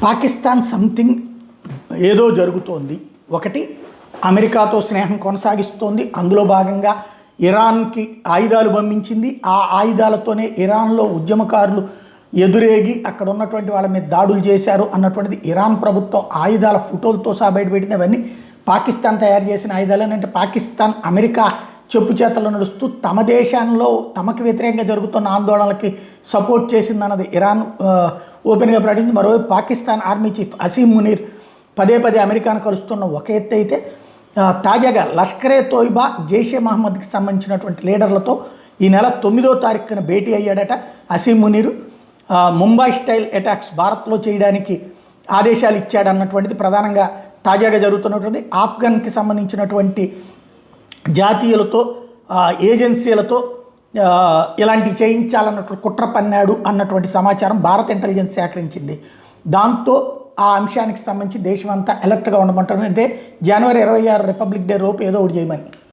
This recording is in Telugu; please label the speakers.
Speaker 1: పాకిస్తాన్ సంథింగ్ ఏదో జరుగుతోంది. ఒకటి, అమెరికాతో స్నేహం కొనసాగిస్తోంది. అందులో భాగంగా ఇరాన్కి ఆయుధాలు పంపించింది. ఆ ఆయుధాలతోనే ఇరాన్లో ఉద్యమకారులు ఎదురేగి అక్కడ ఉన్నటువంటి వాళ్ళ మీద దాడులు చేశారు అన్నటువంటిది ఇరాన్ ప్రభుత్వం ఆయుధాల ఫోటోలతో సహా బయటపెట్టింది. అవన్నీ పాకిస్తాన్ తయారు చేసిన ఆయుధాలు. అంటే పాకిస్తాన్ అమెరికా చెప్పు చేతల్లో నడుస్తూ తమ దేశంలో తమకు వ్యతిరేకంగా జరుగుతున్న ఆందోళనలకి సపోర్ట్ చేసిందన్నది ఇరాన్ ఓపెన్గా ప్రకటించింది. మరోవైపు పాకిస్తాన్ ఆర్మీ చీఫ్ అసీం మునీర్ పదే పదే అమెరికాను కలుస్తున్న ఒక ఎత్తు అయితే, తాజాగా లష్కరే తోయిబా, జైషే మహమ్మద్కి సంబంధించినటువంటి లీడర్లతో ఈ నెల 9వ తారీఖున భేటీ అయ్యాడట అసీం మునీరు. ముంబై స్టైల్ అటాక్స్ భారత్లో చేయడానికి ఆదేశాలు ఇచ్చాడన్నటువంటిది ప్రధానంగా తాజాగా జరుగుతున్నటువంటి. ఆఫ్ఘన్కి సంబంధించినటువంటి జాతీయులతో ఏజెన్సీలతో ఇలాంటివి చేయించాలన్నటువంటి కుట్ర పన్నాడు అన్నటువంటి సమాచారం భారత ఇంటెలిజెన్స్ సేకరించింది. దాంతో ఆ అంశానికి సంబంధించి దేశం అంతా అలర్ట్గా ఉండమంటారు. అంటే జనవరి 26 రిపబ్లిక్ డే లోపు ఏదో ఒకటి చేయమని.